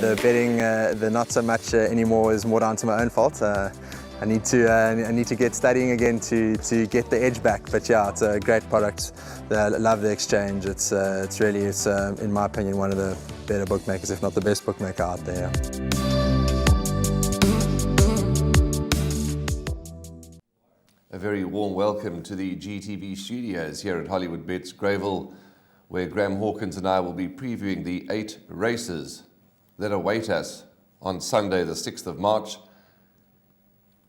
the betting, the not so much anymore, is more down to my own fault. I need to get studying again to get the edge back. But yeah, it's a great product. I love the exchange. It's really, in my opinion, one of the better bookmakers, if not the best bookmaker out there. A very warm welcome to the GTV studios here at Hollywood Bets Greyville, where Graham Hawkins and I will be previewing the 8 races that await us on Sunday, the 6th of March,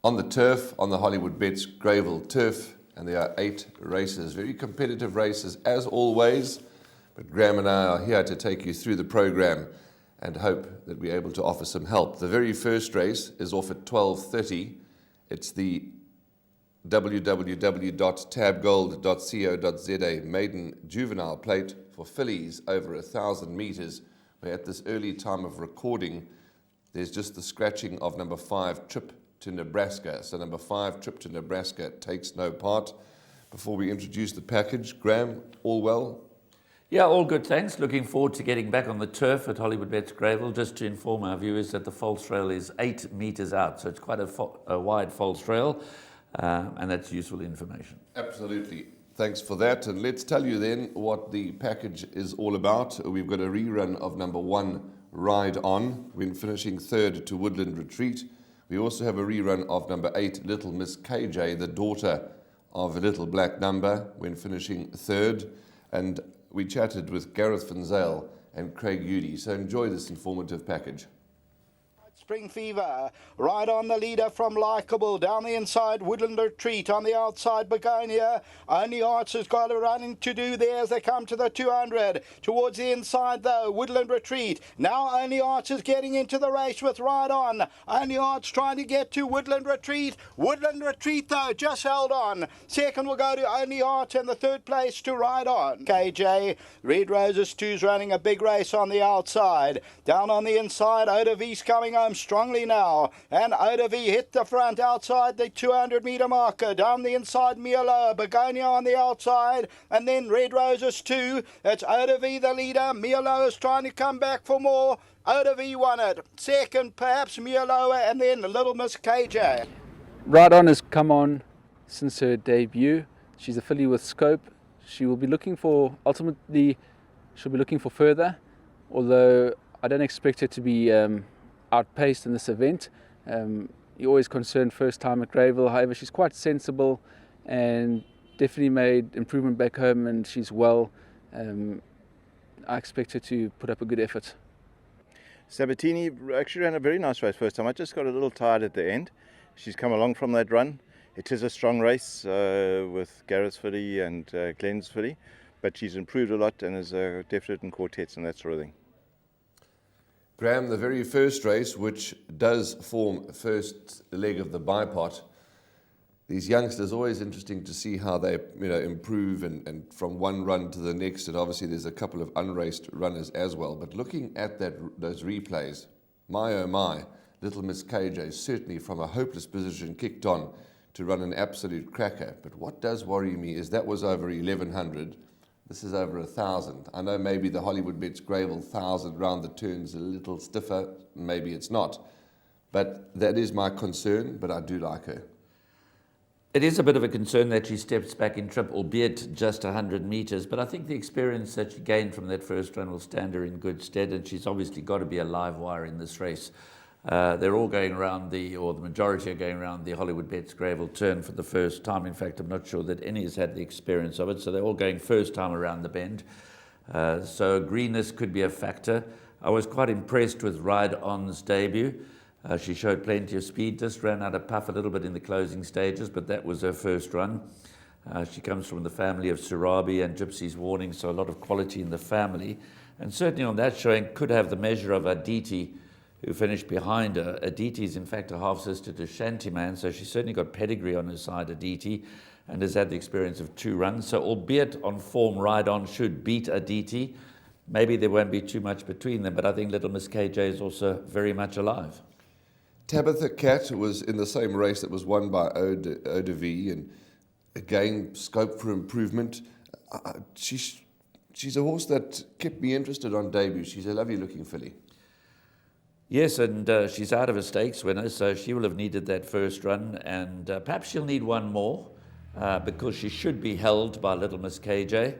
on the turf, on the Hollywood Bets Greyville turf. And there are 8 races, very competitive races as always. But Graham and I are here to take you through the program and hope that we're able to offer some help. The very first race is off at 12:30. It's the www.tabgold.co.za maiden juvenile plate for fillies over 1,000 metres, where at this early time of recording, there's just the scratching of number 5, Trip to Nebraska. So number 5, Trip to Nebraska, takes no part. Before we introduce the package, Graham, all well? Yeah, all good, thanks. Looking forward to getting back on the turf at Hollywood Bets Greyville. Just to inform our viewers that the false trail is 8 metres out, so it's quite a wide false trail, and that's useful information. Absolutely. Thanks for that. And let's tell you then what the package is all about. We've got a rerun of number 1, Ride On, when finishing 3rd to Woodland Retreat. We also have a rerun of number 8, Little Miss KJ, the daughter of a Little Black Number, when finishing 3rd. And we chatted with Gareth Van Zyl and Craig Udy. So enjoy this informative package. Spring Fever, right on the leader from Likeable, down the inside Woodland Retreat, on the outside Begonia. Only Arts has got a running to do there as they come to the 200. Towards the inside though, Woodland Retreat. Now Only Arts is getting into the race with Ride On. Only Arts trying to get to Woodland Retreat. Woodland Retreat though just held on. Second will go to Only Arts and the 3rd place to Ride On. KJ, Red Roses 2's running a big race on the outside. Down on the inside, Oda V's coming home strongly now, and Oda V hit the front outside the 200 metre marker. Down the inside, Mielo, Begonia on the outside, and then Red Roses 2. It's Oda V the leader. Mielo is trying to come back for more. Oda V won it. Second, perhaps Mielo, and then Little Miss KJ. Ride On has come on since her debut. She's a filly with scope. She will be looking for, ultimately, she'll be looking for further, although I don't expect her to be outpaced in this event. You're always concerned first time at Greyville. However, she's quite sensible and definitely made improvement back home, and she's well. I expect her to put up a good effort. Sabatini actually ran a very nice race first time. I just got a little tired at the end. She's come along from that run. It is a strong race with Gareth's filly and Glenn's filly, but she's improved a lot and is definite in quartets and that sort of thing. Graham, the very first race, which does form first leg of the bipot, these youngsters, always interesting to see how they improve and from one run to the next, and obviously there's a couple of unraced runners as well. But looking at those replays, my oh my, Little Miss KJ certainly from a hopeless position kicked on to run an absolute cracker. But what does worry me is that was over 1,100. This is over 1,000. I know maybe the Hollywood Bets Greyville 1,000 round the turns a little stiffer. Maybe it's not. But that is my concern, but I do like her. It is a bit of a concern that she steps back in trip, albeit just 100 metres. But I think the experience that she gained from that first run will stand her in good stead, and she's obviously got to be a live wire in this race. They're all going around the majority are going around the Hollywood Bets Greyville turn for the first time. In fact, I'm not sure that any has had the experience of it, so they're all going first time around the bend. So greenness could be a factor. I was quite impressed with Ride On's debut. She showed plenty of speed, just ran out of puff a little bit in the closing stages, but that was her first run. She comes from the family of Surabi and Gypsy's Warning, so a lot of quality in the family. And certainly on that showing could have the measure of Aditi, who finished behind her. Aditi is in fact a half-sister to Shantyman, so she's certainly got pedigree on her side, Aditi, and has had the experience of 2 runs. So albeit on form, Ride On should beat Aditi. Maybe there won't be too much between them, but I think Little Miss KJ is also very much alive. Tabitha Cat was in the same race that was won by Oda V, and again, scope for improvement. She's a horse that kept me interested on debut. She's a lovely looking filly. Yes, and she's out of a stakes winner, so she will have needed that first run, and perhaps she'll need one more because she should be held by Little Miss KJ.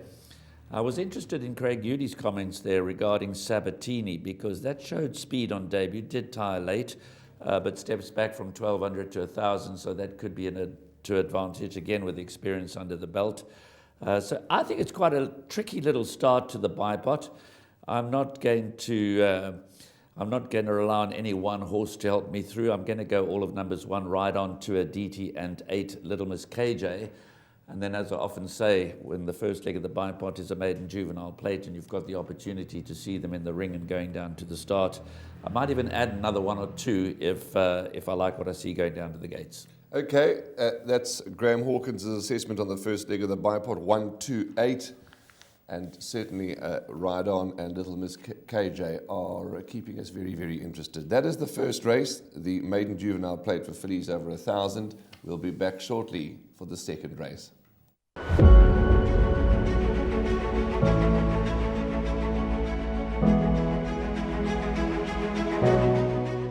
I was interested in Craig Udy's comments there regarding Sabatini, because that showed speed on debut, did tire late, but steps back from 1200 to 1000, so that could be to advantage again with experience under the belt. So I think it's quite a tricky little start to the bipot. I'm not going to rely on any one horse to help me through. I'm going to go all of numbers 1 right on to a DT and 8 Little Miss KJ. And then, as I often say, when the first leg of the bipot is a maiden juvenile plate and you've got the opportunity to see them in the ring and going down to the start, I might even add another 1 or 2 if I like what I see going down to the gates. Okay, that's Graham Hawkins' assessment on the first leg of the bipot, 1, 2, 8. And certainly Ride On and Little Miss KJ are keeping us very, very interested. That is the first race, the maiden juvenile plate for fillies over 1000. We'll be back shortly for the second race.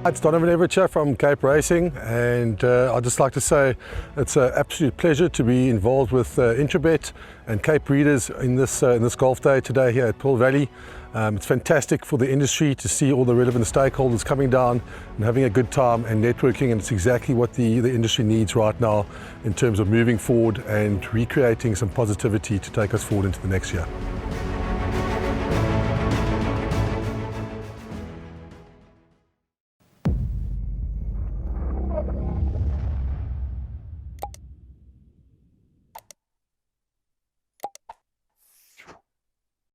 It's Donovan Everett from Cape Racing, and I'd just like to say it's an absolute pleasure to be involved with Intrabet and Cape Breeders in this golf day today here at Pearl Valley. It's fantastic for the industry to see all the relevant stakeholders coming down and having a good time and networking, and it's exactly what the industry needs right now in terms of moving forward and recreating some positivity to take us forward into the next year.